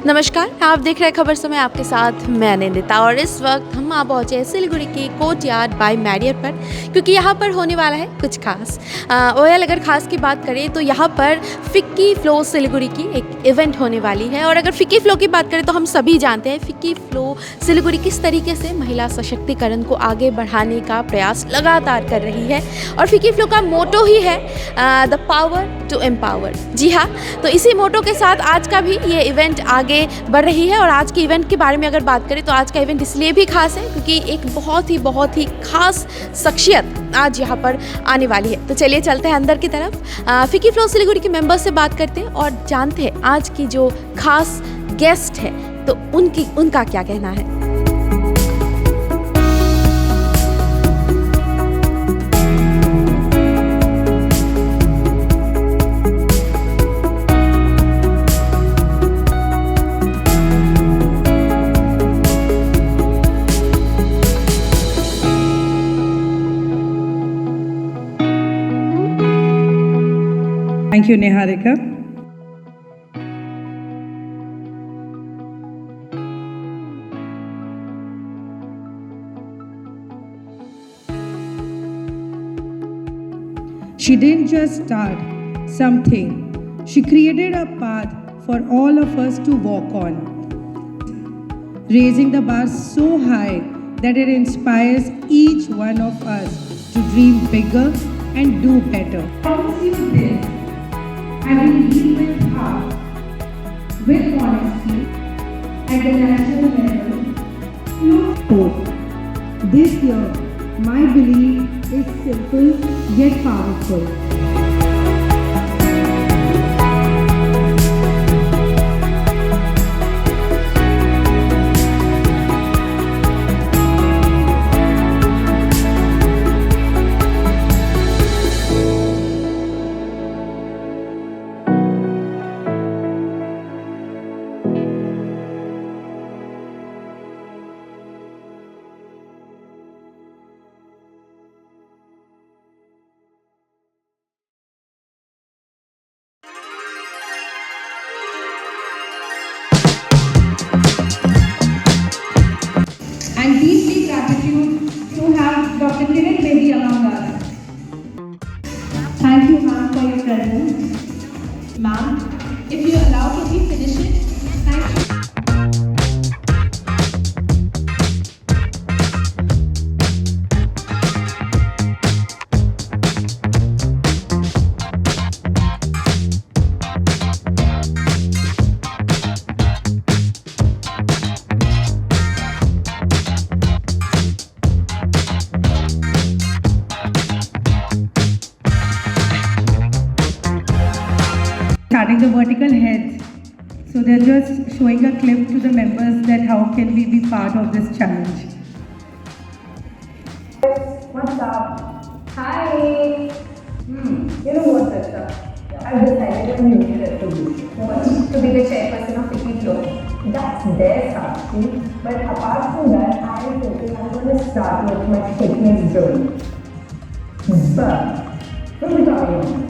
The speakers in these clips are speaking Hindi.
नमस्कार, आप देख रहे हैं खबर समय, आपके साथ मैं निंदिता। और इस वक्त हम आ पहुँचे हैं सिलीगुड़ी के कोर्टयार्ड बाय मैरियट पर, क्योंकि यहाँ पर होने वाला है कुछ खास। ओयल अगर खास की बात करें तो यहाँ पर फिक्की फ्लो सिलीगुड़ी की एक इवेंट होने वाली है। और अगर फिक्की फ्लो की बात करें तो हम सभी जानते हैं फिक्की फ्लो सिलीगुड़ी किस तरीके से महिला सशक्तिकरण को आगे बढ़ाने का प्रयास लगातार कर रही है। और फिक्की फ्लो का मोटो ही है द पावर टू एम्पावर। जी हाँ, तो इसी मोटो के साथ आज का भी ये इवेंट आगे बढ़ रही है। और आज के इवेंट के बारे में अगर बात करें तो आज का इवेंट इसलिए भी खास है क्योंकि एक बहुत ही खास शख्सियत आज यहाँ पर आने वाली है। तो चलिए चलते हैं अंदर की तरफ, फिक्की फ्लो सिलीगुड़ी के मेंबर्स से बात करते हैं और जानते हैं आज की जो खास गेस्ट है तो उनका क्या कहना है। Thank you, Niharika. She didn't just start something, she created a path for all of us to walk on, raising the bar so high that it inspires each one of us to dream bigger and do better. I will lead with heart, with honesty, at the national level, no hope. This year, my belief is simple yet powerful. And deeply gratitude to have Dr. Kiran Bedi among us. Thank you, ma'am, for your presence. Ma'am, if you allow, can we finish it? Thank you. Starting the vertical heads. So they're just showing a clip to the members that how can we be part of this challenge. What's up? Hi. You know what, Rachel? I've decided a new resolution. To be the chairperson of Ficky Flow. That's their something. But apart from that, I am thinking I'm going to start with my fitness journey. But, what are we talking about?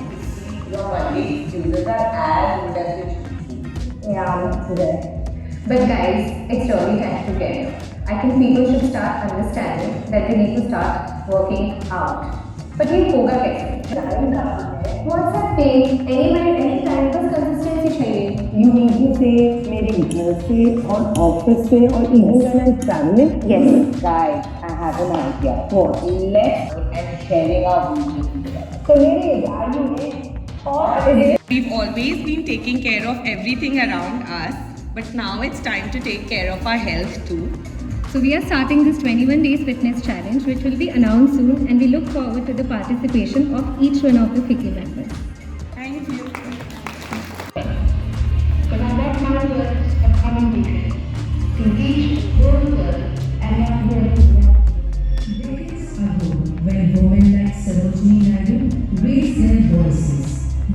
Users are as invested. Yeah, that's there. But guys, it's really time to get. I think people should start understanding that they need to start working out. But ये होगा कैसे? What's that pain? Any kind of consistency चाहिए. You mean to say मेरे घर से और ऑफिस से और even when I'm traveling? Yes. Guys, I have an idea. What? Let's and sharing our vision together. So मेरे value में और We've always been taking care of everything around us, but now it's time to take care of our health too. So we are starting this 21 days fitness challenge which will be announced soon, and we look forward to the participation of each one of the Ficky members. Thank you. But I bet my words have come in weekend to reach workers and not Decades ago, when women like Sarojini Naidu raised their voices,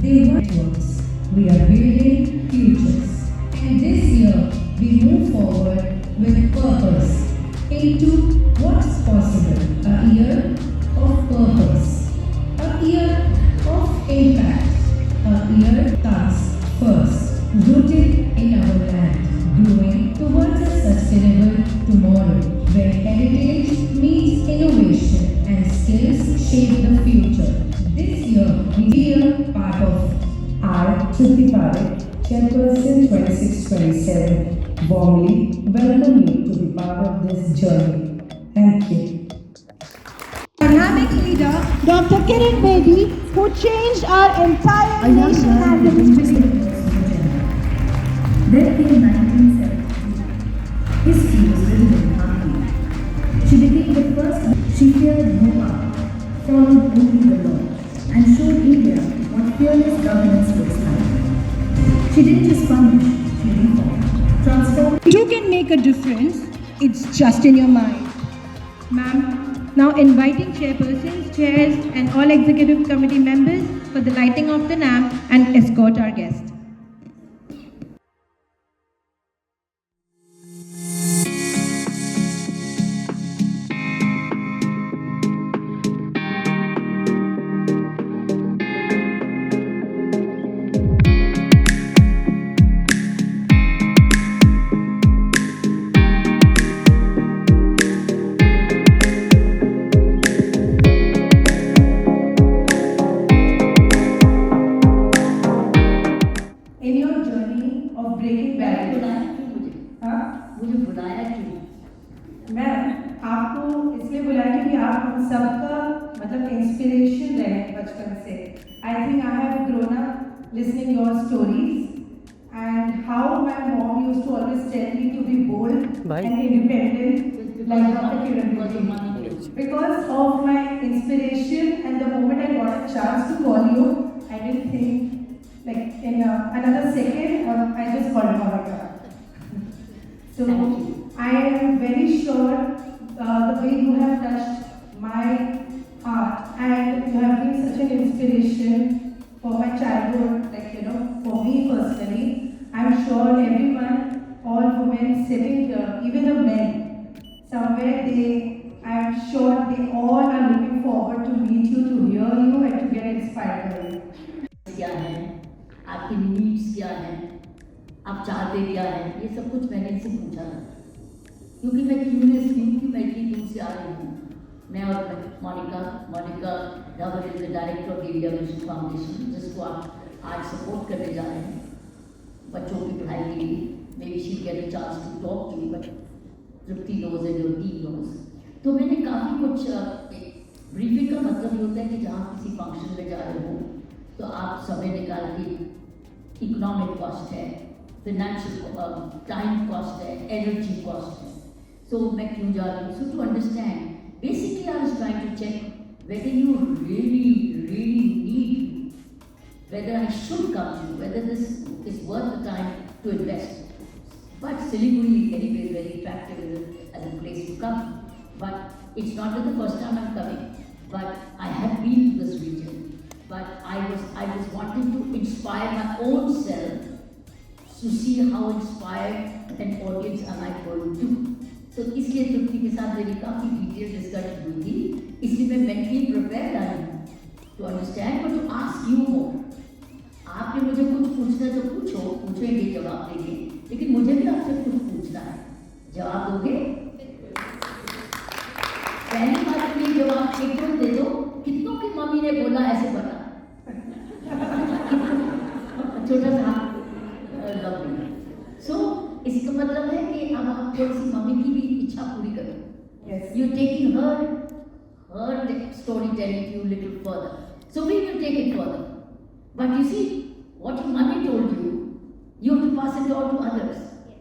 they were networks. We are building futures. And this year, we move forward with purpose into what's possible. A year of purpose. A year of impact. A year task first. Rooted in our land. 7 warmly welcome you to be part of this journey. Thank you. Dynamic leader, Dr. Kiran Bedi, who changed our entire nation and the history. Then came 1972. History was written in heartbeat. She became the first. She feared no power, followed only the law, and showed India what fearless governance looks like. She didn't just punish, she reformed, transformed. You can make a difference, it's just in your mind. Ma'am, now inviting chairpersons, chairs and all executive committee members for the lighting of the lamp and escort our guests. In your journey of breaking barriers, हाँ? मुझे बुलाया क्यों? मैं आपको इसलिए बुलाया क्योंकि आप हम सबका मतलब इंस्पिरेशन रहे बचपन से. I think I have grown up listening your stories and how my mom used to always tell me to be bold and independent like Dr. Kiran Bedi. Because of my inspiration and the moment I got a chance to call you, I didn't think like in another second I just called Monica. So I am very sure the way you have touched my heart and you have been such an inspiration for my childhood, like for me personally. I'm sure everyone, all women sitting here, even the men, somewhere I'm sure they all are looking forward to meet you, to hear you and to get inspired by you. क्या है, आपकी नीड्स क्या है, आप चाहते क्या है, ये सब कुछ मैंने इनसे पूछा था क्योंकि मैं क्यूरियस थी कि मैं इतनी दूर से आ रही हूँ. मैं और Monika Dhawan is the director of India mission foundation जिसको आप आज सपोर्ट करने जा रहे हैं बच्चों की पढ़ाई के लिए. May be she get a chance to talk to you but Tripti knows and your team knows. तो मैंने काफ़ी कुछ ब्रीफिंग का मतलब ये होता है कि जहाँ किसी फंक्शन में जा रहे हो तो आप समय निकाल के इकोनॉमिक कॉस्ट है, फाइनेंशियल टाइम कॉस्ट है, एनर्जी कॉस्ट है. सो मैं क्यों जा रही हूँ? So to understand basically I was trying to check whether you really need, whether I should come to, whether this is worth the time to invest. But Siliguri anyway is very attractive as a place to come. But it's not the first time I'm coming. But I have been to this region. But I was wanting to inspire my own self to see how inspired an audience am I going to. So इसलिए तृप्ति के साथ मेरी काफ़ी डिटेल डिस्कशन हुई थी. इसलिए मैं mentally prepared आई हूँ to understand but to ask you more. आपने मुझे कुछ पूछना है तो पूछो, पूछेंगे जवाब देंगे, लेकिन मुझे भी आपसे कुछ पूछना है. जवाब दोगे? पहली बात में जवाब एकदम दे दो. कितनों की मम्मी ने बोला ऐसे बना? छोटा सा लवली. सो इसका मतलब है कि अब आप थोड़ी सी मम्मी की भी इच्छा पूरी करो. Yes. You're taking her storytelling to a little further. So we will take it further. But you see, what your mommy told you, you have to pass it on to others. Yes.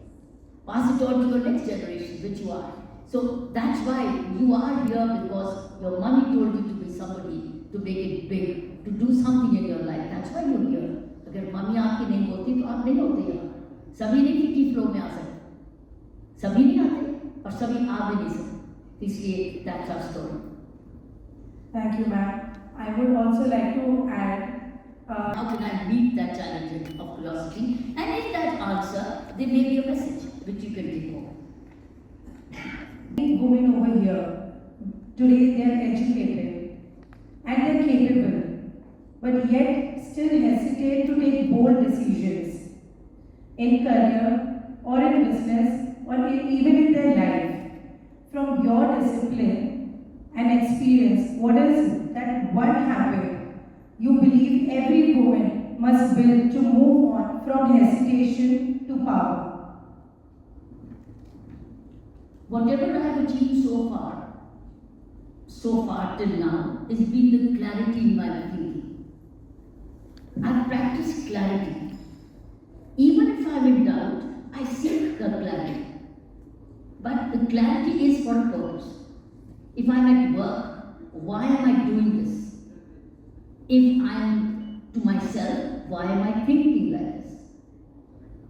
Pass it on to your next generation, which you are. So that's why you are here because your mommy told you to be somebody, to make it big, to do something in your life. That's why you're here. अगर मम्मी आपकी नहीं होती तो आप नहीं होते यहाँ. सभी नहीं फिफ्टी फ्लो में आ सकते, सभी नहीं आते और सभी आ भी नहीं सकते. इसलिए that's our story. Thank you, ma'am. I would also like to add. How can I meet that challenge of curiosity? And in that answer, there may be a message which you can take home. Women over here today, they are educated and they are capable, but yet still hesitate to take bold decisions in career or in business or even in their life. From your discipline and experience, what is that one habit you believe every woman must build to move on from hesitation to power? whatever I have achieved so far till now, has been the clarity in my thinking. I've practiced clarity. Even if I'm in doubt, I seek the clarity. But the clarity is for a purpose. If I'm at work, why am I doing this? If I'm to myself, why am I thinking like this?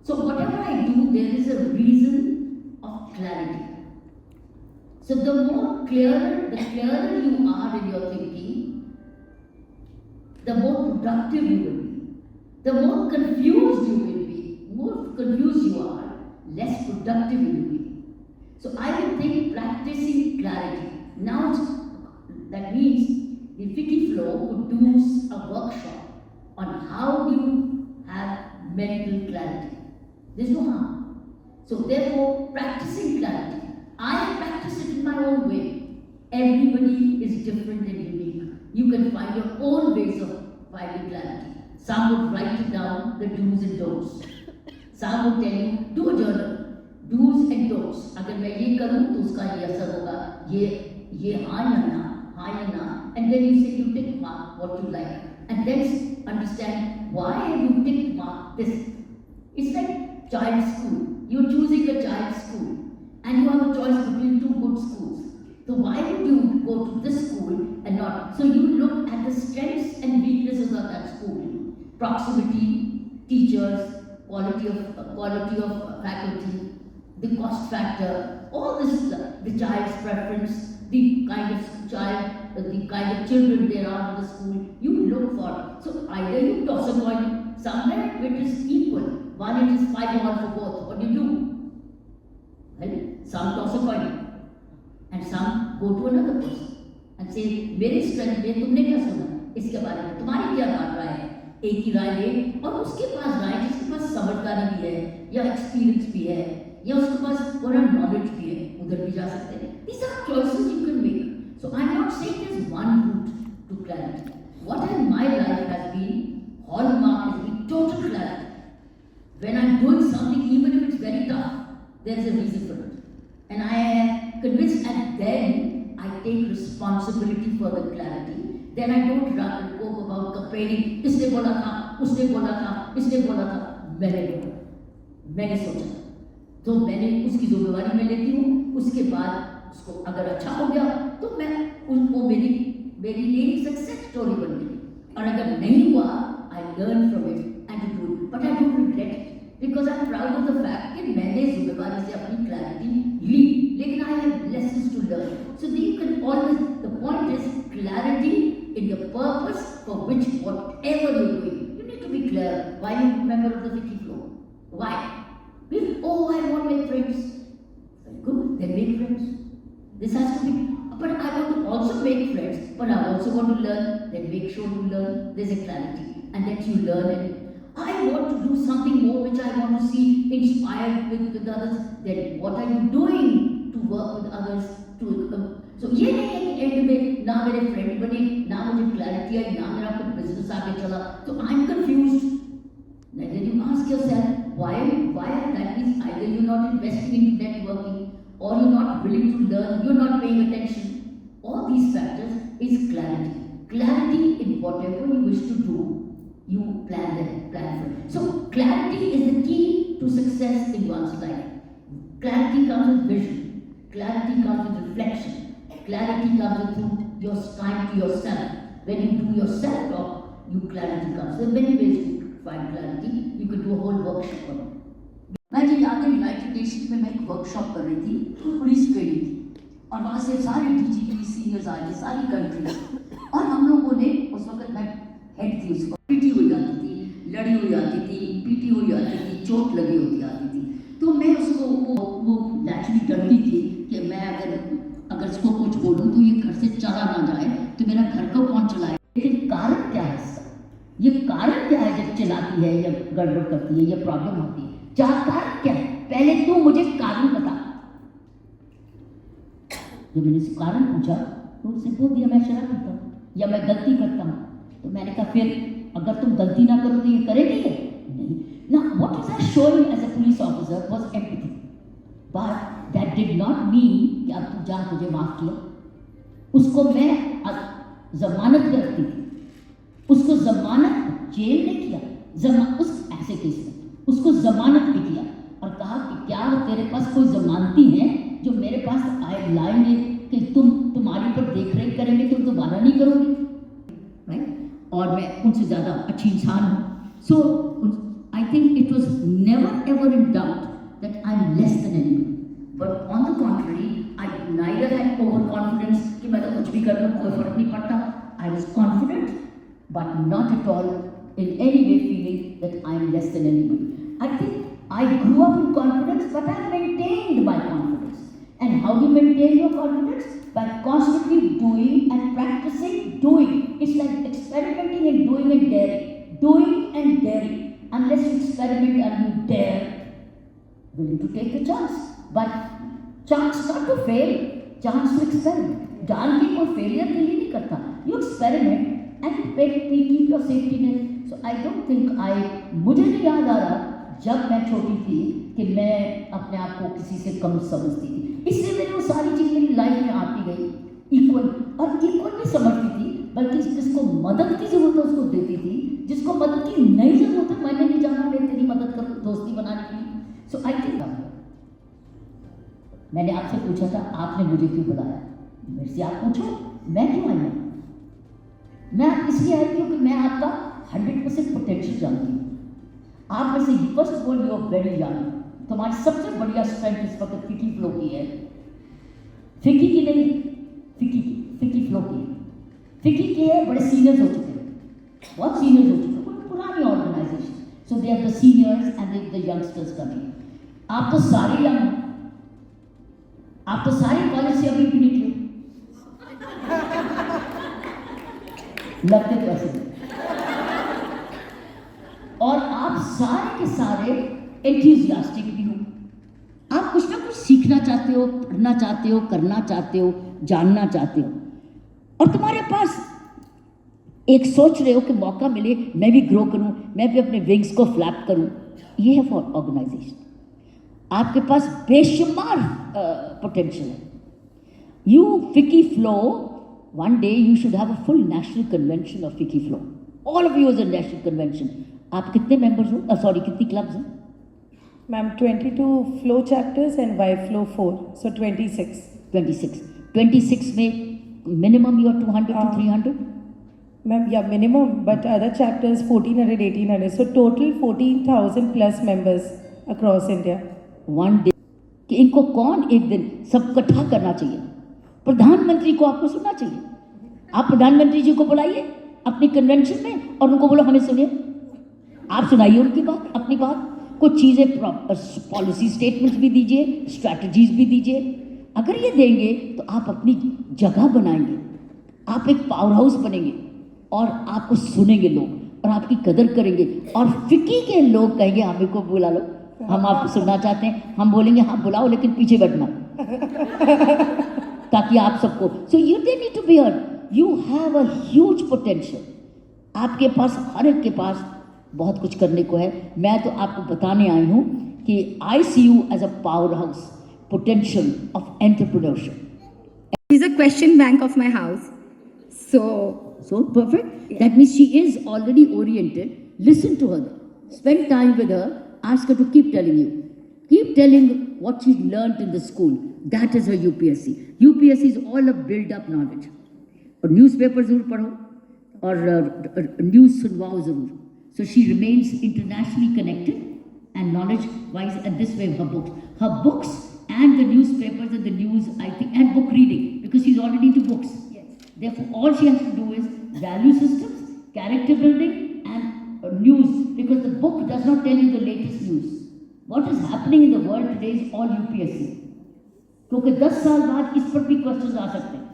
So whatever I do, there is a reason of clarity. So the clearer you are in your thinking, the more productive you will be. The more confused you will be, more confused you are, less productive you will be. So I would think practicing clarity. Now that means the Vicky Flow would do a workshop on how you have mental clarity. There's no harm. So therefore, practicing clarity. I practice it in my own way. Everybody is different and unique. You can find your own ways of finding clarity. Some would write it down, the do's and don'ts. Some would tell you, do a journal. Do's and don'ts. अगर मैं ये करूँ तो उसका ये असर होगा. ये हाँ या ना. And then you say you tick mark what you like. And then understand why you tick mark this. It's like child's school. You're choosing a child's school. And you have a choice between two good schools. So why would you go to this school and not? So you look at the strengths and weaknesses of that school. Proximity, teachers, quality of faculty, the cost factor, all this, the child's preference, the kind of children there are in the school, you look for. So either you toss a coin somewhere it is equal. One it is 5-1 for both. What do? Well, some toss a coin and some go to another person and say, मेरे strength में तुमने क्या सुना? इसके बारे में तुम्हारी क्या राय है? एक ही राय ले और उसके पास राय जिसके पास समझदारी भी है या एक्सपीरियंस भी है या उसके पास पूरा नॉलेज भी है उधर भी जा सकते हैं. These are choices you can make. So I'm not saying there's one route to clarity. What in my life has been hallmark has been total clarity. When I'm doing something, even if it's very tough, there's a reason for it. And I am convinced, and then I take responsibility for the clarity. Then I don't run and go about comparing, इसने बोला था, मैंने सोचा. तो मैंने उसकी जिम्मेवारी में लेती हूँ. उसके बाद उसको अगर अच्छा हो गया तो मैं उनको मेरी लिए सक्सेस स्टोरी बन गई. और अगर नहीं हुआ, I learn from it and do it. But I don't regret it. Because I'm proud of the fact that मैंने जिम्मेवारी से अपनी clarity ली, लेकिन I have lessons to learn. So you can always, the point is clarity in your purpose for which whatever you're doing. You need to be clear. Why are you a member of the Vicky Flow? Why? Oh, I want to make friends. Very good, then make friends. This has to be, but I want to also make friends, but I also want to learn, then make sure you learn. There's a clarity, and that you learn it. I want to do something more which I want to see inspired with others. Then what are you doing to work with others? So ये नहीं है कि एंड में ना मेरे फ्रेंड बने, ना मुझे क्लैरिटी आई, ना मेरा कुछ बिजनेस आगे चला. तो I'm confused. Then you ask yourself why that means either you're not investing into networking or you're not willing to learn, you're not paying attention. All these factors is clarity. Clarity in whatever you wish to do. You plan for it. So clarity is the key to success in one's life. Clarity comes with vision. Clarity comes with reflection. Clarity comes with your time to yourself. When you do your self-talk, clarity comes. There are many ways to find clarity. You could do a whole workshop on it. मुझे याद है यूनाइटेड नेशन में मैं एक वर्कशॉप कर रही थी, पुलिस ट्रेनिंग थी, और वहाँ से सारे DGP सीनियर्स आए थे, सारी कंट्रीज. और हम लोगों ने उस वक्त मैं हेड थी, उसको पीटी हुई आती थी, लड़ी हुई आती थी, पीटी हुई आती थी, चोट लगी होती आती थी. तो मैं उसको वो नेचुरली डरती थी कि मैं अगर उसको कुछ बोलूँ तो ये घर से चला ना जाए, तो मेरा घर को कौन चलाए. लेकिन कारण क्या है इसका? ये कारण क्या है जब चलाती है या गड़बड़ करती है या प्रॉब्लम होती है? कारण क्या है? पहले तो मुझे कारण बता. जब मैंने इससे कारण पूछा तो उसने बोल दिया मैं शराब पीता हूँ या मैं गलती करता हूँ. तो मैंने कहा फिर अगर तुम गलती ना करो तो ये करेगी नहीं. Now what was I showing as a police officer was empathy. But that did not mean कि अब तू जा, तुझे माफ़ किया। उसको मैं जमानत पे रखती थी, उसको जमानत जेल ने किया, उस ऐसे केस में उसको जमानत पे किया और कहा कि क्या तेरे पास कोई जमानती है जो मेरे पास आए लाएंगे कि तुम्हारी पर देख रेख करेंगे, तुम दोबारा नहीं करोगे, राइट? और मैं उनसे ज़्यादा अच्छी इंसान हूँ। So I think it was never ever in doubt that I am less than anybody, but on the contrary I neither had over confidence कि मैं तो कुछ भी कर लूँ, कोई फर्क नहीं पड़ता। I was confident but not at all in any way feeling that I am less than anybody. I think I grew up in confidence, but I maintained my confidence. And how do you maintain your confidence? By constantly doing and practicing doing. It's like experimenting and doing and daring. Doing and daring. Unless you experiment and you dare, willing to take a chance. But chance not to fail, chance to experiment. जान के कोई failure के लिए नहीं करता. You experiment. And keep your safety net. So I don't think मुझे नहीं याद आ रहा जब मैं छोटी थी कि मैं अपने आप को किसी से कम समझती थी। इसलिए मेरी वो सारी चीज़ मेरी लाइफ में आती गई इक्वल, और इक्वल भी समझती थी, बल्कि जिसको मदद की ज़रूरत है उसको देती थी, जिसको मदद की नहीं ज़रूरत है मैंने नहीं जाना मैं तेरी मदद कर दोस्ती बनाने के लिए। सो आई थिंक मैंने आपसे पूछा था आपने मुझे क्यों बुलाया, मेरे से आप पूछो मैं क्यों आई हूँ। मैं इसलिए आई क्योंकि मैं आपका 100% पोटेंशियल जानती हूँ। आप में से first of all you are very young, तुम्हारी सबसे बढ़िया स्ट्रेंथ इस वक्त फिकी फ्लो की है। फिकी की नहीं, फिकी फ्लो की। फिकी के बड़े सीनियर्स हो चुके हैं, बहुत सीनियर्स हो चुके हैं, कोई पुरानी organization. So they are the seniors and the youngsters coming. आप तो सारे यंग हो, आप तो सारे कॉलेज से अभी भी निकले, लगते तो ऐसे, और आप सारे के सारे एंथुसियास्टिक भी हो। आप कुछ ना कुछ सीखना चाहते हो, पढ़ना चाहते हो, करना चाहते हो, जानना चाहते हो, और तुम्हारे पास एक सोच रहे हो कि मौका मिले मैं भी ग्रो करूं, मैं भी अपने विंग्स को फ्लैप करूं। ये है फॉर ऑर्गेनाइजेशन। आपके पास बेशुमार पोटेंशियल है। यू फिकी flow, one day you should have a full national convention of Fiki Flow. All of you as a national convention. आप कितने members हो? Sorry, कितनी clubs हैं? Ma'am, 22 flow chapters and by flow 4, so 26. 26 में minimum you are 200 to 300? Ma'am, yeah, minimum, but other chapters 1400, 1800, so total 14,000 plus members across India. One day कि इनको कौन एक दिन सब इकट्ठा करना चाहिए। प्रधानमंत्री को आपको सुनना चाहिए। आप प्रधानमंत्री जी को बुलाइए अपनी कन्वेंशन में और उनको बोलो हमें सुनिए, आप सुनाइए उनकी बात, अपनी बात, कुछ चीज़ें पॉलिसी स्टेटमेंट्स भी दीजिए, स्ट्रैटेजीज भी दीजिए। अगर ये देंगे तो आप अपनी जगह बनाएंगे, आप एक पावर हाउस बनेंगे और आपको सुनेंगे लोग और आपकी कदर करेंगे। और फिकी के लोग कहेंगे हमें को बुला लो, हम आपको सुनना चाहते हैं। हम बोलेंगे हाँ बुलाओ लेकिन पीछे बैठना ताकि आप सबको। So you don't need to be heard, you have a huge potential. आपके पास, हर एक के पास बहुत कुछ करने को है। मैं तो आपको बताने आई हूँ कि I see you as a power house, potential of entrepreneurship. She's a question bank of my house. So perfect. Yeah. That means she is already oriented. Listen to her. Spend time with her. Ask her to keep telling you. Keep telling what she's learned in the school. That is her UPSC. UPSC is all a build-up knowledge. और न्यूज़पेपर ज़रूर पढ़ो और न्यूज़ सुनवाओ ज़रूर. So she remains internationally connected and knowledge-wise, and this way her books and the newspapers and the news, I think, and book reading, because she's already into books. Yes. Therefore, all she has to do is value systems, character building, and news, because the book does not tell you the latest news. What is happening in the world today is all UPSC. क्योंकि 10 साल बाद इस पर भी क्वेश्चन आ सकते हैं।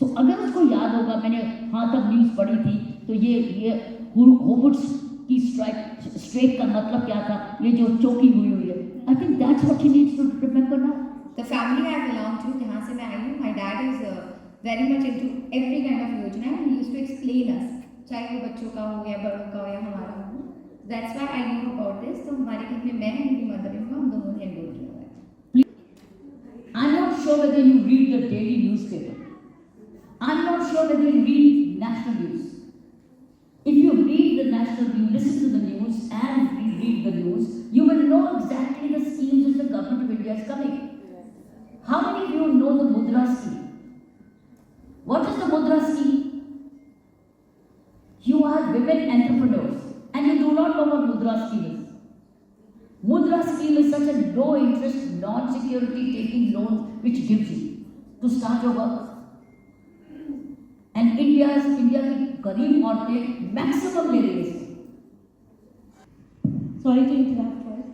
सो अगर उसको याद होगा मैंने हाँ तब न्यूज़ पढ़ी थी तो ये होवर्ड्स की स्ट्राइक का मतलब क्या था, ये जो चौकी हुई है, I think that's what she needs to remember now. The family I belong to, जहाँ से मैं आई हूँ, my dad is very much into every kind of योजना, and he used to explain us, चाहे वो बच्चों का हो या बड़ों का हो या हमारा हो। That's why I knew about this. तो हमारे घर में मैं मेरी मदर इन लॉ हम दोनों ने एनरोल किया हुआ है। sure whether you read the daily newspaper. I'm not sure whether you read national news. If you read the national news, listen to the news and read the news, you will know exactly the schemes which the government of India is coming. How many of you know the Mudra scheme? What is the Mudra scheme? You are women entrepreneurs and you do not know what Mudra scheme is. Mudra scheme is such a low interest, non-security taking loan which gives you to start your work. And India की गरीब औरतें maximum ले रही है. Sorry to interrupt first.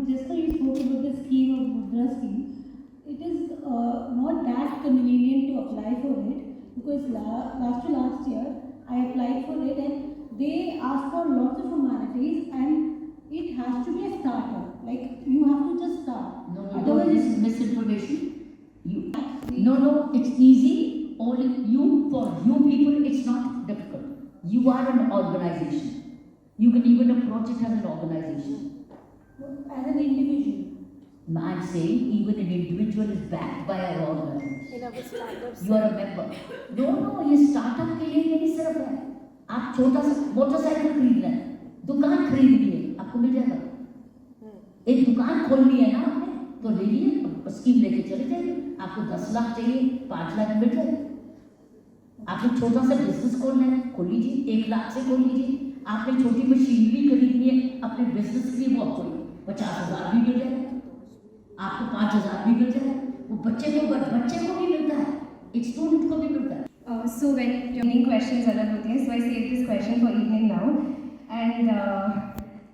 Just now you spoke about the scheme of Mudra scheme. It is not that convenient to apply for it because last year I applied for it and they asked for lots of formalities and it has to be a startup. Like you have to just start. No, this is misinformation. No, it's easy. Only for you people, it's not difficult. You are an organization. You can even approach it as an organization. As an individual. I'm saying even an individual is backed by our organization. You are a member. No, ये startup के लिए ये नहीं सिर्फ है. आप छोटा सा मोटरसाइकिल खरीदना है, दुकान खरीदनी है, आपको मिल जाएगा. एक दुकान खोलनी है ना आपने, तो ले लिए, स्कीम लेके चले जाइए. आपको 10 लाख चाहिए, 5 लाख मिल जाए. आपको छोटा सा बिजनेस खोलना है, खोल लीजिए, 1 लाख से खोल लीजिए. आपने छोटी मशीनरी खरीदनी है अपने बिजनेस के लिए, वो आपको 50,000 भी मिल जाएगा, आपको 5,000 भी मिल जाएगा. वो बच्चे को भी मिलता है, एक स्टूडेंट को भी मिलता है. So when evening questions अलग होती हैं, so I saved this question for evening now. And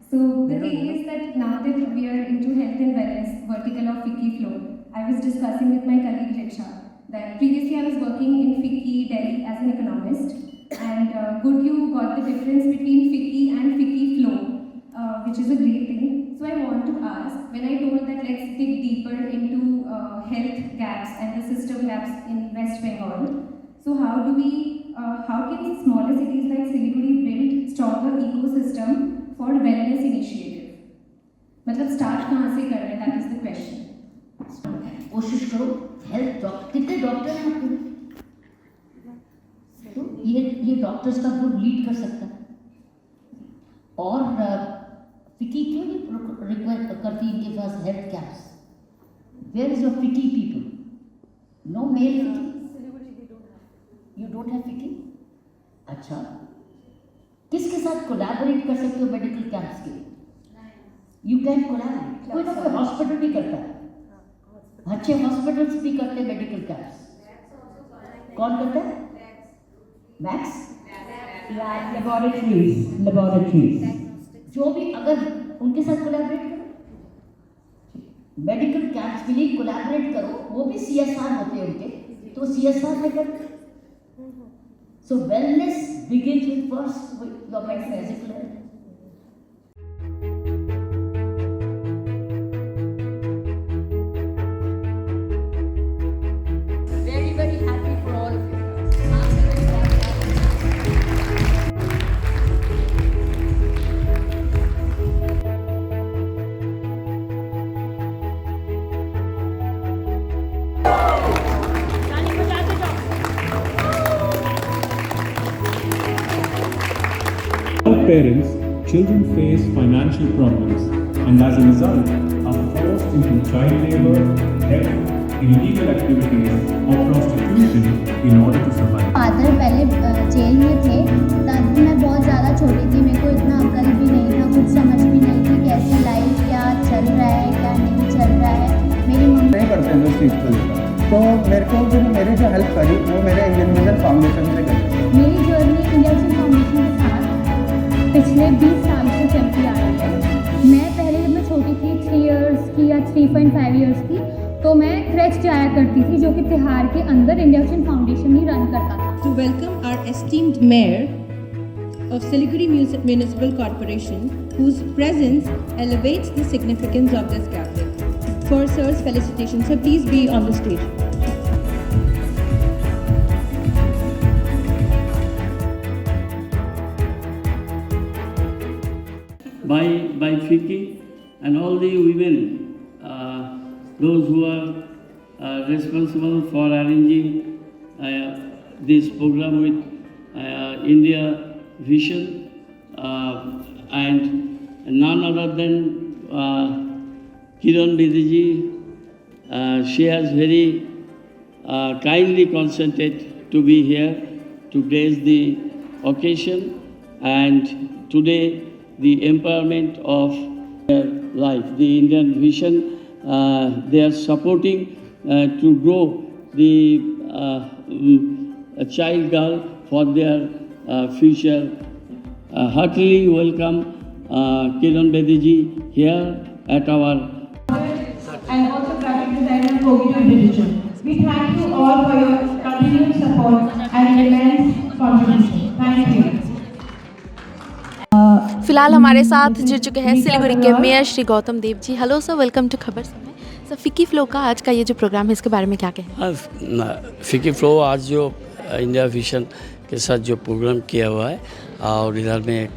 so the thing is that now that we are into health and wellness, vertical of FICCI flow, I was discussing with my colleague Riksha that previously I was working in FICCI Delhi as an economist, and good you got the difference between FICCI and FICCI flow, which is a great thing. So I want to ask, when I told that let's dig deeper into health gaps and the system gaps in West Bengal, so how can smaller cities like Siliguri build stronger ecosystem for wellness initiative? मतलब start कहाँ से कर रहे हैं? That is the question. कोशिश करो हेल्थ डॉक्टर, कितने डॉक्टर हैं आपके? तो ये डॉक्टर्स का ग्रुप लीड कर सकता है. और फिकी क्यों नहीं रिक्वायर करती इनके पास health camps? Where is your FICCI people? No male FICCI? You don't have FICCI? अच्छा, किसके साथ कोलैबोरेट कर सकते हो मेडिकल कैंप्स के लिए? You can collaborate. कोई ना कोई हॉस्पिटल भी करता है, अच्छे हॉस्पिटल्स भी करते हैं मेडिकल कैंप्स. कौन करता है? मैक्स लेबोरेटरीज जो भी, अगर उनके साथ कोलैबोरेट करो, मेडिकल कैंप्स के लिए कोलैबोरेट करो, वो भी CSR होते हैं उनके, तो CSR में करते. So wellness begins with first with your physical health. Very, very happy for all of you. Without parents, children face financial problems and as a result are forced into child labor, theft, illegal activities or prostitution in order to survive. Father पहले जेल में थे, तब मैं बहुत ज़्यादा छोटी थी, मेरे को इतना अक्ल भी नहीं था, कुछ समझ भी नहीं थी कैसी लाइफ क्या चल रहा है क्या नहीं चल रहा है. मेरी मम्मी नहीं करते हैं उस चीज़ को, तो मेरे को मेरी जो हेल्प करी वो मेरे इंडियन विजन फाउंडेशन से करी. मेरी जर्नी इंडियन विजन फाउंडेशन के साथ पिछले 20 साल से चलती आ रही है. मैं पहले जब मैं छोटी थी 3 इयर्स की या 3.5 इयर्स की, तो मैं क्रेच जाया करती थी जो कि तिहाड़ के अंदर इंडियन विजन फाउंडेशन ही रन करता था. To welcome our esteemed mayor of Siliguri Municipal Corporation, whose presence elevates the significance of this gathering. For sir's felicitations, sir, please be on the stage. By FICCI and all the women, those who are responsible for arranging this program with India Vision, and none other than Kiran Bedi. She has very kindly consented to be here to grace the occasion, and today the empowerment of their life, the Indian Vision, they are supporting to grow the a child girl for their future. Heartily welcome Kiran Bedi here at our and also graphic designer Kogito Digital. We thank you all for your continued support and immense contribution. Thank you. फिलहाल हमारे साथ जुड़ चुके हैं सिलीगुड़ी के mayor Shri Gautam Dev ji. Hello sir, welcome to Khabar Samay. Sir, फिकी फ्लो का आज का ये जो प्रोग्राम है इसके बारे में क्या कहें? फिकी फ्लो आज जो इंडिया विजन के साथ जो प्रोग्राम किया हुआ है, और इधर में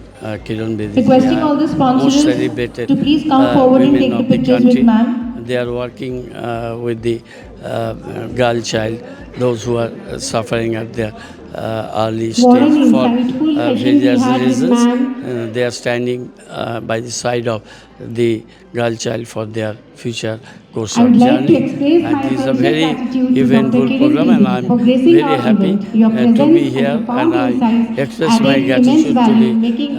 Kiran Bedi most celebrated women of the country. They are working with the girl child, those who are suffering at their early stage for various reasons. They are standing by the side of the girl child for their future course of journey. And this is a very eventful program, and I am very happy to be here, and I express my gratitude to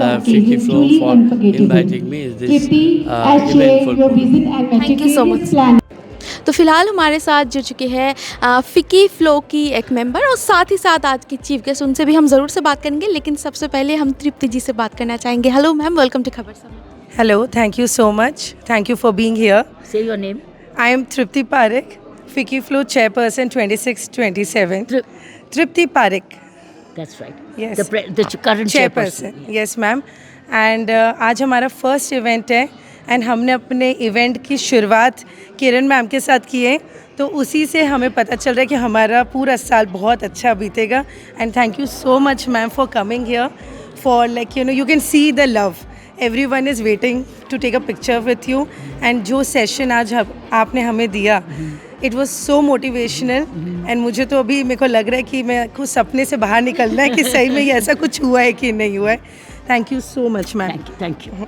the Fiki Flow for inviting me in this eventful program. Thank you so much. तो फिलहाल हमारे साथ जुड़ चुके हैं फिकी फ्लो की एक मेंबर और साथ ही साथ आज की चीफ गेस्ट, उनसे भी हम ज़रूर से बात करेंगे, लेकिन सबसे पहले हम तृप्ति जी से बात करना चाहेंगे। Hello ma'am, welcome to Khabar समय। Hello, thank you so much. Thank you for being here. Say your name. I am Tripti Parekh, Fiki Flow Chairperson 26-27. Tripti Parekh. That's right. Yes. The current chairperson. Yes, ma'am. And आज हमारा फर्स्ट इवेंट है, एंड हमने अपने इवेंट की शुरुआत किरण मैम के साथ की है, तो उसी से हमें पता चल रहा है कि हमारा पूरा साल बहुत अच्छा बीतेगा. And thank you so much ma'am for coming here, for like you can see the love. Everyone is waiting to take a picture with you. And जो सेशन आज आपने हमें दिया, it was so motivational. And मुझे तो अभी मेरे को लग रहा है कि मैं कुछ सपने से बाहर निकलना है कि सही में ये ऐसा कुछ हुआ है कि नहीं हुआ है. Thank you so much, ma'am. Thank you.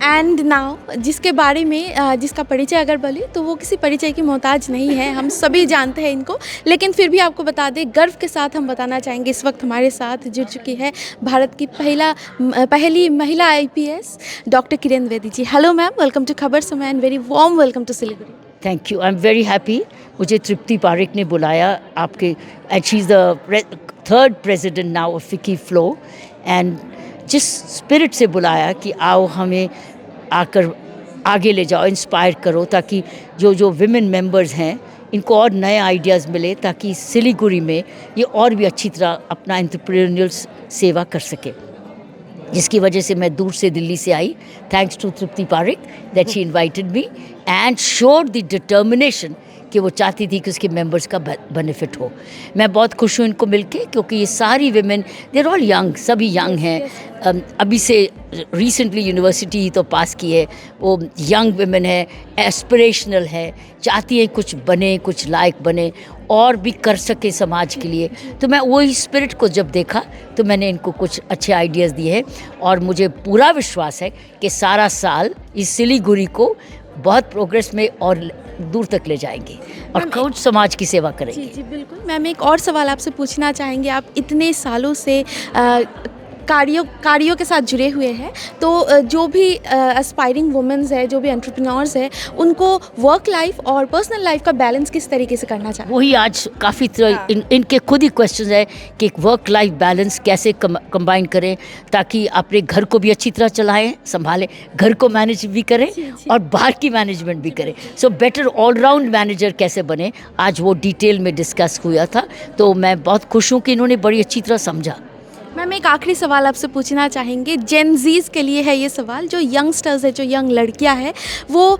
And now जिसके बारे में जिसका परिचय अगर बोले तो वो किसी परिचय की मोहताज नहीं है, हम सभी जानते हैं इनको, लेकिन फिर भी आपको बता दें, गर्व के साथ हम बताना चाहेंगे इस वक्त हमारे साथ जुड़ चुकी है भारत की पहली महिला IPS doctor Kiran Bedi ji. Hello ma'am, welcome to Khabar Samay and very warm welcome to Siliguri. Thank you, I am very happy. मुझे तृप्ति पारेख ने बुलाया आपके, and she is the third president now of FICCI FLO, and जिस स्पिरिट से बुलाया कि आओ हमें आकर आगे ले जाओ, इंस्पायर करो, ताकि जो विमेन मेंबर्स हैं इनको और नए आइडियाज़ मिले, ताकि सिलीगुड़ी में ये और भी अच्छी तरह अपना एंटरप्रेन्योरियल सेवा कर सके, जिसकी वजह से मैं दूर से दिल्ली से आई. Thanks to Tripti Parekh that she invited me and showed the determination कि वो चाहती थी कि उसके मेंबर्स का बेनिफिट हो. मैं बहुत खुश हूँ इनको मिलके, क्योंकि ये सारी women, they are all young, सभी यंग हैं. अभी से रिसेंटली यूनिवर्सिटी ही तो पास की है, वो यंग विमेन है, एस्पिरेशनल है, चाहती है कुछ बने, कुछ लायक बने और भी कर सके समाज के लिए. तो मैं वही स्पिरिट को जब देखा तो मैंने इनको कुछ अच्छे आइडियाज़ दिए हैं, और मुझे पूरा विश्वास है कि सारा साल इस सिलीगुड़ी को बहुत प्रोग्रेस में और दूर तक ले जाएंगे और कुछ समाज की सेवा करेंगे. जी बिल्कुल मैम, एक और सवाल आपसे पूछना चाहेंगे. आप इतने सालों से कार्यों के साथ जुड़े हुए हैं, तो जो भी एस्पायरिंग वुमेन्स है, जो भी एंटरप्रेन्योर्स है, उनको वर्क लाइफ और पर्सनल लाइफ का बैलेंस किस तरीके से करना चाहिए? वही आज काफ़ी तरह इनके खुद ही क्वेश्चन है कि वर्क लाइफ बैलेंस कैसे कंबाइन करें, ताकि अपने घर को भी अच्छी तरह चलाएं, संभालें, घर को मैनेज भी करें और बाहर की मैनेजमेंट भी करें. सो बेटर ऑलराउंड मैनेजर कैसे बने, आज वो डिटेल में डिस्कस हुआ था. तो मैं बहुत खुश हूँ कि इन्होंने बड़ी अच्छी तरह समझा. मैम एक आखिरी सवाल आपसे पूछना चाहेंगे, जेनजीज के लिए है ये सवाल, जो यंगस्टर्स है, जो यंग लड़कियां हैं, वो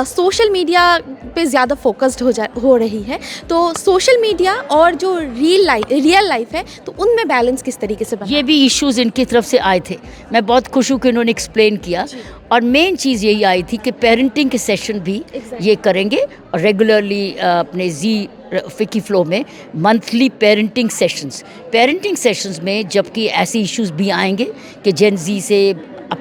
सोशल मीडिया पे ज़्यादा फोकस्ड हो रही है, तो सोशल मीडिया और जो रियल लाइफ है, तो उनमें बैलेंस किस तरीके से बना? ये भी इश्यूज इनकी तरफ से आए थे, मैं बहुत खुश हूँ कि इन्होंने एक्सप्लेन किया, और मेन चीज़ यही आई थी कि पेरेंटिंग के सेशन भी ये करेंगे, और रेगुलरली अपने जी फिकी फ्लो में मंथली पेरेंटिंग सेशंस में, जबकि ऐसे इश्यूज भी आएंगे कि जेन जी से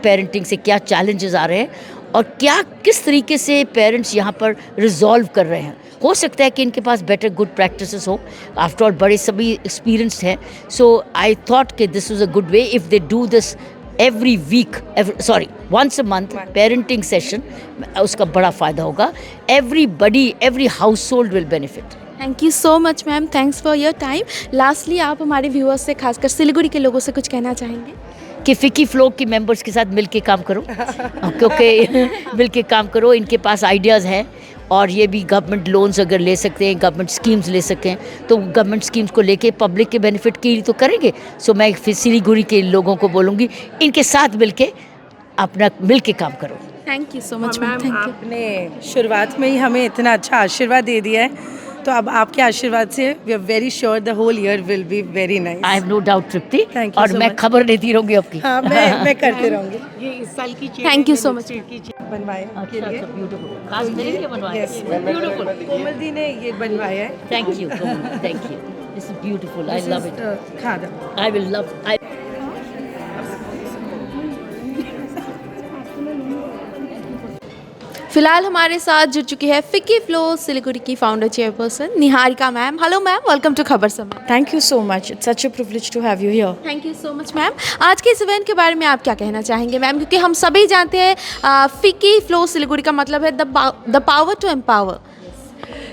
पेरेंटिंग से क्या चैलेंजेस आ रहे हैं और क्या किस तरीके से पेरेंट्स यहाँ पर रिजॉल्व कर रहे हैं। हो सकता है कि इनके पास बेटर गुड प्रैक्टिसेस हो, आफ्टर ऑल बड़े सभी एक्सपीरियंस्ड हैं, सो आई थॉट कि this was a good way if they do this every week, once a month parenting session, उसका बड़ा फ़ायदा होगा। Every household will benefit. Thank you so much ma'am, thanks for your time. Lastly आप हमारे व्यूअर्स से, खासकर सिलीगुड़ी के लोगों से कुछ कहना चाहेंगे? कि फिकी फ्लो के मेंबर्स के साथ मिलके काम करो, क्योंकि मिलके काम करो, इनके पास आइडियाज़ हैं, और ये भी गवर्नमेंट लोन्स अगर ले सकते हैं, गवर्नमेंट स्कीम्स ले सकते हैं, तो गवर्नमेंट स्कीम्स को लेके पब्लिक के बेनिफिट के लिए तो करेंगे। सो मैं फिर सिलीगुड़ी के लोगों को बोलूँगी, इनके साथ मिलके काम करो। Thank you so much ma'am, thank you. आपने शुरुआत में ही हमें इतना अच्छा आशीर्वाद दे दिया है, तो अब आपके आशीर्वाद से we are very sure the whole year will be very nice. I have no doubt Tripti, Thank you और so मैं much. खबर देती रहूँगी आपकी। हाँ, मैं करते रहूँगी। ये इस साल की थैंक यू सो मच। बनवाए के लिए। ब्यूटीफुल, खास मेरे लिए बनवाया Yes, है, ब्यूटीफुल। कोमल दी ने ये बनवाया है। Thank you, thank you, this is beautiful, I love it, खादा। I will love. फिलहाल हमारे साथ जुड़ चुकी है फिकी फ्लो सिलीगुड़ी की founder chairperson Niharika ma'am. Hello ma'am, welcome to Khabar Samay. Thank you so much. It's such a privilege to have you here. Thank you so much ma'am. आज के इस इवेंट के बारे में आप क्या कहना चाहेंगे मैम, क्योंकि हम सभी जानते हैं फिकी फ्लो सिलीगुड़ी का मतलब है the power to empower.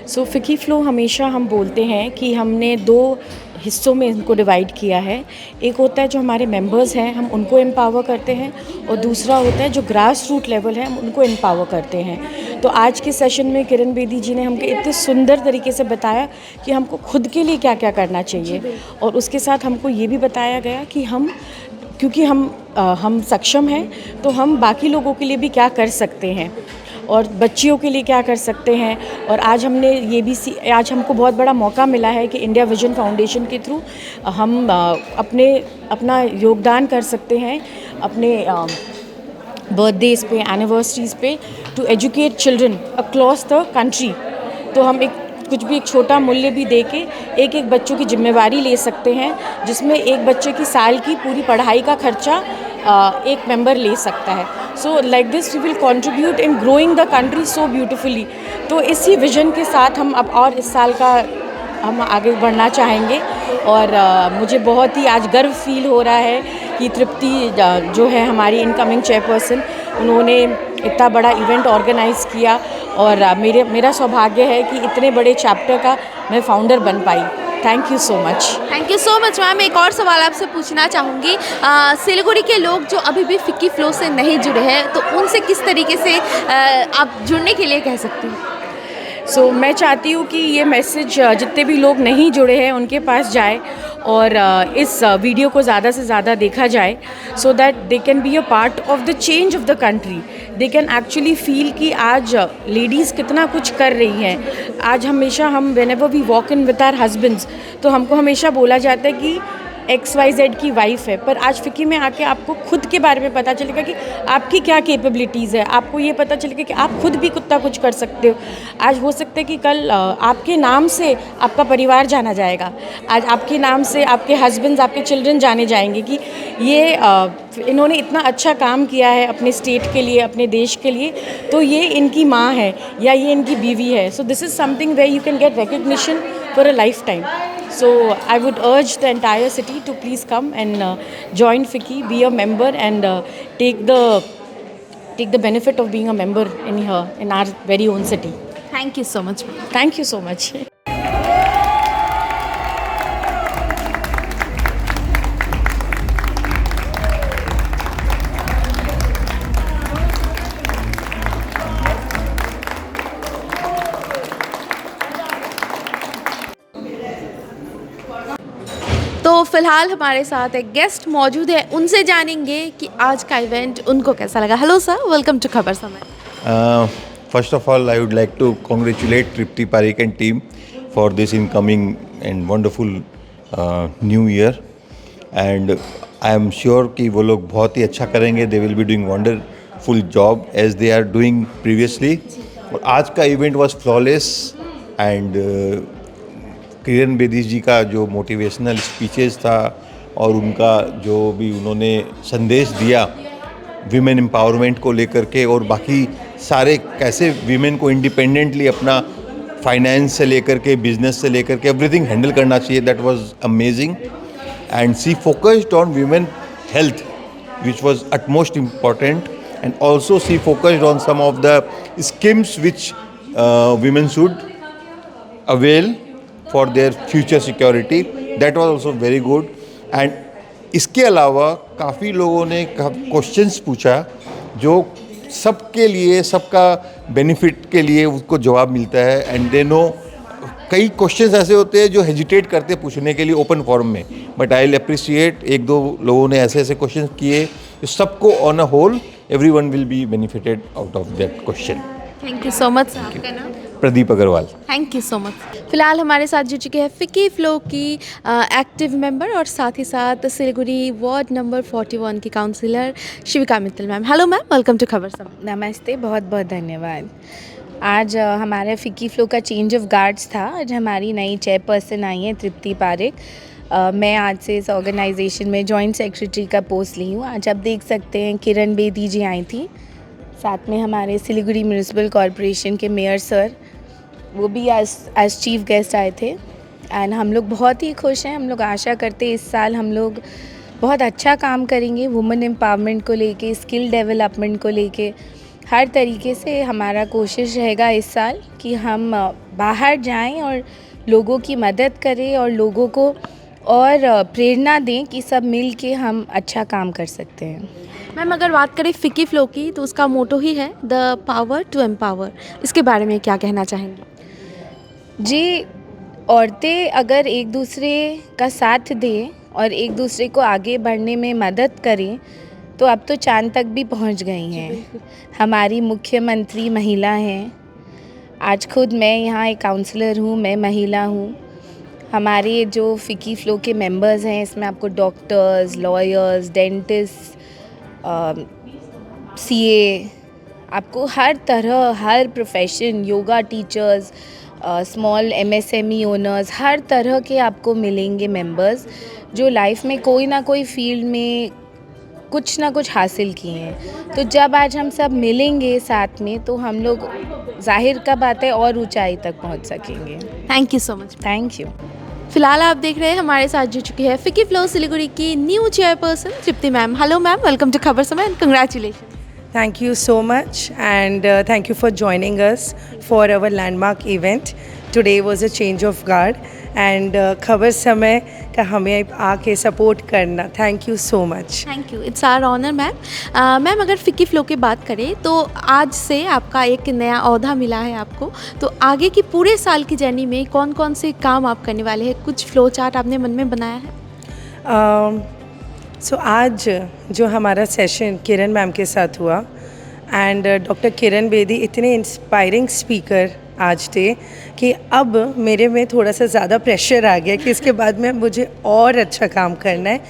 So FICCI FLO हमेशा हम बोलते हैं कि हमने 2 हिस्सों में इनको डिवाइड किया है। एक होता है जो हमारे मेंबर्स हैं, हम उनको एम्पावर करते हैं, और दूसरा होता है जो ग्रास रूट लेवल है, हम उनको एम्पावर करते हैं। तो आज के सेशन में किरण बेदी जी ने हमको इतने सुंदर तरीके से बताया कि हमको खुद के लिए क्या क्या करना चाहिए, और उसके साथ हमको ये भी बताया गया कि क्योंकि हम सक्षम हैं, तो हम बाकी लोगों के लिए भी क्या कर सकते हैं, और बच्चियों के लिए क्या कर सकते हैं। और आज हमको बहुत बड़ा मौका मिला है कि इंडिया विजन फाउंडेशन के थ्रू हम अपना योगदान कर सकते हैं अपने बर्थडेज़ पे, एनिवर्सरीज़ पे, to educate children across the country. तो हम कुछ भी एक छोटा मूल्य भी दे के एक बच्चों की जिम्मेवारी ले सकते हैं, जिसमें एक बच्चे की साल की पूरी पढ़ाई का खर्चा एक मेंबर ले सकता है। So like this we will contribute in growing the country so beautifully. तो इसी विजन के साथ हम अब और इस साल का हम आगे बढ़ना चाहेंगे, और मुझे बहुत ही आज गर्व फील हो रहा है कि तृप्ति जो है हमारी इनकमिंग चेयरपर्सन, उन्होंने इतना बड़ा इवेंट ऑर्गेनाइज़ किया, और मेरा सौभाग्य है कि इतने बड़े चैप्टर का मैं फाउंडर बन पाई। Thank you so much. Thank you so much ma'am. एक और सवाल आपसे पूछना चाहूँगी, सिलीगुड़ी के लोग जो अभी भी फिकी फ्लो से नहीं जुड़े हैं, तो उनसे किस तरीके से आप जुड़ने के लिए कह सकती हैं? सो मैं चाहती हूँ कि ये मैसेज जितने भी लोग नहीं जुड़े हैं उनके पास जाए, और इस वीडियो को ज़्यादा से ज़्यादा देखा जाए, so that they can be a part of the change of the country. They can actually feel कि आज लेडीज़ कितना कुछ कर रही हैं। आज हमेशा हम whenever we walk in with our husbands, तो हमको हमेशा बोला जाता है कि XYZ की वाइफ है, पर आज फिकी में आके आपको खुद के बारे में पता चलेगा कि आपकी क्या कैपेबिलिटीज़ है। आपको ये पता चलेगा कि आप खुद भी कितना कुछ कर सकते हो। आज हो सकता है कि कल आपके नाम से आपका परिवार जाना जाएगा, आज आपके नाम से आपके हस्बैंड्स, आपके चिल्ड्रन जाने जाएंगे कि ये इन्होंने इतना अच्छा काम किया है अपने स्टेट के लिए, अपने देश के लिए, तो ये इनकी माँ है या ये इनकी बीवी है। So this is something where you can get recognition for a lifetime. So I would urge the entire city to please come and join FICCI, be a member, and take the benefit of being a member in our very own city. Thank you so much. Thank you so much. तो तो फिलहाल हमारे साथ एक गेस्ट मौजूद है, उनसे जानेंगे कि आज का इवेंट उनको कैसा लगा। Hello sir, welcome to Khabar समय। First of all, I would like to congratulate Tripti Parikh and team for this incoming and wonderful new year. And I am sure कि वो लोग बहुत ही अच्छा करेंगे. They will be doing wonderful job as they are doing previously. और आज का event was flawless and किरण बेदी जी का जो मोटिवेशनल स्पीचेस था और उनका जो भी उन्होंने संदेश दिया विमेन एम्पावरमेंट को लेकर के और बाकी सारे कैसे विमेन को इंडिपेंडेंटली अपना फाइनेंस से लेकर के बिजनेस से लेकर के एवरीथिंग हैंडल करना चाहिए. That was amazing and she focused on women health which was utmost important and also she focused on some of the schemes which women should avail for their future security. That was also very good. And इसके अलावा काफ़ी लोगों ने क्वेश्चंस पूछा जो सबके लिए सबका बेनिफिट के लिए उसको जवाब मिलता है. एंड दे नो कई क्वेश्चंस ऐसे होते हैं जो हेजिटेट करते हैं पूछने के लिए ओपन फॉरम में, बट आई विल अप्रिशिएट एक दो लोगों ने ऐसे ऐसे क्वेश्चंस किए जो सबको on a whole everyone will be benefited out of that question. Thank you so much sir. आपका नाम? Pradeep Agarwal. Thank you so much. फिलहाल हमारे साथ जुड़ चुके हैं फिकी फ्लो की एक्टिव मेंबर और साथ ही साथ सिलीगुड़ी वार्ड नंबर 41 की councillor Shivika Mittal ma'am. Hello ma'am, welcome to Khabar Samay. नमस्ते, बहुत बहुत धन्यवाद. आज हमारे फिकी फ्लो का चेंज ऑफ गार्ड्स था. आज हमारी नई चेयरपर्सन आई हैं तृप्ति पारिक. मैं आज से इस ऑर्गेनाइजेशन में जॉइंट सेक्रेटरी का पोस्ट ली हूँ. आज आप देख सकते हैं किरण बेदी जी आई थी, साथ में हमारे सिलीगुड़ी म्यूनिसिपल कॉरपोरेशन के मेयर सर, वो भी एज चीफ गेस्ट आए थे. एंड हम लोग बहुत ही खुश हैं. हम लोग आशा करते हैं इस साल हम लोग बहुत अच्छा काम करेंगे वुमेन एम्पावरमेंट को लेके, स्किल डेवलपमेंट को लेके. हर तरीके से हमारा कोशिश रहेगा इस साल कि हम बाहर जाएं और लोगों की मदद करें और लोगों को और प्रेरणा दें कि सब मिल के हम अच्छा काम कर सकते हैं. मैम अगर बात करें फिकी फ्लो की तो उसका मोटो ही है द पावर टू एम्पावर. इसके बारे में क्या कहना चाहेंगे? जी, औरतें अगर एक दूसरे का साथ दें और एक दूसरे को आगे बढ़ने में मदद करें तो अब तो चांद तक भी पहुंच गई हैं. हमारी मुख्यमंत्री महिला हैं. आज खुद मैं यहाँ एक काउंसलर हूँ, मैं महिला हूँ. हमारे जो फिकी फ्लो के मेंबर्स हैं इसमें आपको डॉक्टर्स, लॉयर्स, डेंटिस्ट, CA, आपको हर तरह, हर profession, yoga teachers, small MSME owners, हर तरह के आपको मिलेंगे मेंबर्स जो लाइफ में कोई ना कोई फील्ड में कुछ ना कुछ हासिल किए हैं. तो जब आज हम सब मिलेंगे साथ में तो हम लोग जाहिर का बात है और ऊंचाई तक पहुंच सकेंगे. Thank you so much. Thank you. फिलहाल आप देख रहे हैं हमारे साथ जुड़ चुकी है फिकी फ्लो सिलीगुड़ी की new chairperson Tripti ma'am. Hello ma'am, welcome to Khabar Samay and congratulation. Thank you so much and thank you for joining us for our landmark event. Today was a change of guard and खबर समय का हमें आके सपोर्ट करना. Thank you so much. Thank you, it's our honour ma'am. Ma'am अगर फिकी फ्लो की बात करें तो आज से आपका एक नया ओहदा मिला है आपको, तो आगे की पूरे साल की जर्नी में कौन कौन से काम आप करने वाले हैं? कुछ फ्लो चार्ट आपने मन में बनाया है? सो आज जो हमारा सेशन किरण मैम के साथ हुआ एंड डॉक्टर किरण बेदी इतने इंस्पायरिंग स्पीकर आज थे कि अब मेरे में थोड़ा सा ज़्यादा प्रेशर आ गया कि इसके बाद में मुझे और अच्छा काम करना है.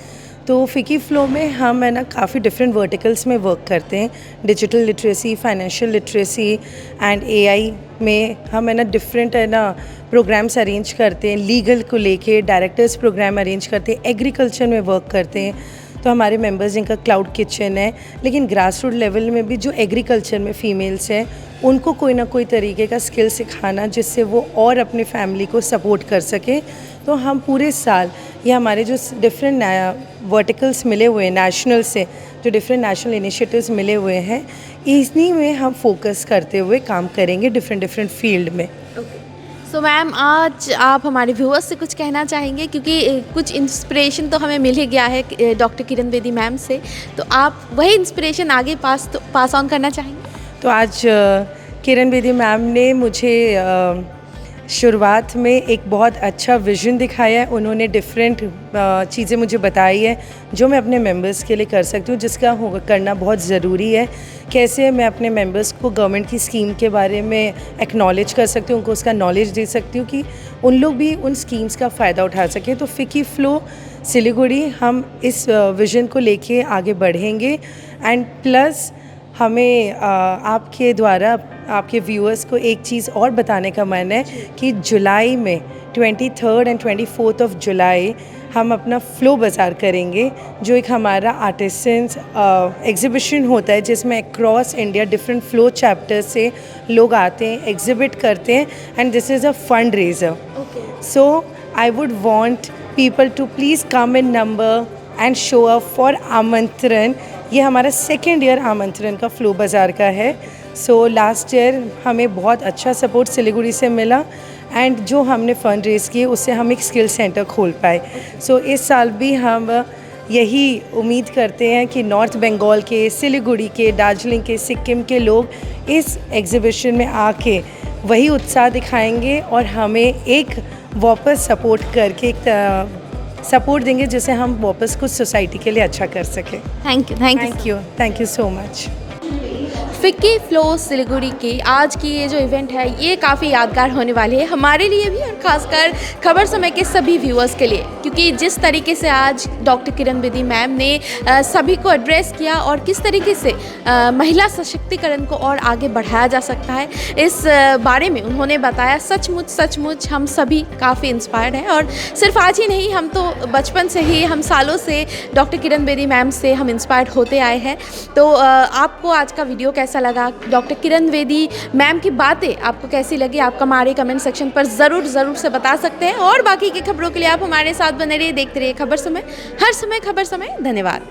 तो फिकी फ्लो में हम है ना काफ़ी डिफरेंट वर्टिकल्स में वर्क करते हैं. Digital literacy, financial literacy and AI में हम है ना डिफरेंट है ना प्रोग्राम्स अरेंज करते हैं. लीगल को लेके डायरेक्टर्स प्रोग्राम अरेंज करते हैं. एग्रीकल्चर में वर्क करते हैं. तो हमारे मेंबर्स जिनका क्लाउड किचन है, लेकिन ग्रास रूट लेवल में भी जो एग्रीकल्चर में फ़ीमेल्स हैं उनको कोई ना कोई तरीके का स्किल सिखाना जिससे वो और अपनी फैमिली को सपोर्ट कर सकें. तो हम पूरे साल ये हमारे जो डिफरेंट वर्टिकल्स मिले हुए हैं नेशनल से, जो डिफरेंट नेशनल इनिशिएटिव्स मिले हुए हैं, इन्हीं में हम फोकस करते हुए काम करेंगे डिफरेंट फील्ड में. सो मैम आज आप हमारे व्यूअर्स से कुछ कहना चाहेंगे, क्योंकि कुछ इंस्पिरेशन तो हमें मिल ही गया है डॉक्टर किरण बेदी मैम से, तो आप वही इंस्पिरेशन आगे पास ऑन करना चाहेंगे? तो आज किरण बेदी मैम ने मुझे शुरुआत में एक बहुत अच्छा विज़न दिखाया है। उन्होंने डिफरेंट चीज़ें मुझे बताई है जो मैं अपने मेंबर्स के लिए कर सकती हूँ, जिसका करना बहुत ज़रूरी है। कैसे मैं अपने मेंबर्स को गवर्नमेंट की स्कीम के बारे में एक्नॉलेज कर सकती हूँ, उनको उसका नॉलेज दे सकती हूँ कि उन लोग भी उन स्कीम्स का फ़ायदा उठा सकें। तो फिकी फ़्लो सिलीगुड़ी हम इस विज़न को लेके आगे बढ़ेंगे। एंड प्लस हमें आपके द्वारा आपके व्यूअर्स को एक चीज़ और बताने का मन है कि जुलाई में 23 एंड 24 ऑफ जुलाई हम अपना फ़्लो बाज़ार करेंगे, जो एक हमारा आर्टिसंस एग्ज़िबिशन होता है जिसमें across India different FLO chapter से लोग आते हैं, एग्ज़िबिट करते हैं, and this is a fund raiser. So I would want people to please come in number and show up for Aamantran. ये हमारा 2nd ईयर आमंत्रण का फ़्लो बाज़ार का है। सो लास्ट ईयर हमें बहुत अच्छा सपोर्ट सिलीगुड़ी से मिला, एंड जो हमने फ़ंड रेज़ किए उससे हम एक स्किल सेंटर खोल पाए। सो इस साल भी हम यही उम्मीद करते हैं कि नॉर्थ बंगाल के, सिलीगुड़ी के, दार्जिलिंग के, सिक्किम के लोग इस एग्ज़िबिशन में आके वही उत्साह दिखाएंगे और हमें एक वापस सपोर्ट करके एक सपोर्ट देंगे जिससे हम वापस कुछ सोसाइटी के लिए अच्छा कर सकें। Thank you so much. FICCI flow Siliguri की आज की ये जो इवेंट है ये काफ़ी यादगार होने वाली है हमारे लिए भी, और ख़ासकर खबर समय के सभी व्यूअर्स के लिए, क्योंकि जिस तरीके से आज डॉक्टर किरण बेदी मैम ने सभी को एड्रेस किया और किस तरीके से महिला सशक्तिकरण को और आगे बढ़ाया जा सकता है, इस बारे में उन्होंने बताया। सचमुच हम सभी काफ़ी इंस्पायर्ड हैं, और सिर्फ आज ही नहीं, हम तो बचपन से ही, हम सालों से डॉक्टर किरण बेदी मैम से हम इंस्पायर्ड होते आए हैं। तो आपको आज का वीडियो कैसा लगा, डॉक्टर किरण बेदी मैम की बातें आपको कैसी लगी, आप हमारे कमेंट सेक्शन पर ज़रूर से बता सकते हैं। और बाकी की खबरों के लिए आप हमारे साथ बने रहिए, देखते रहिए खबर समय, हर समय खबर समय। धन्यवाद।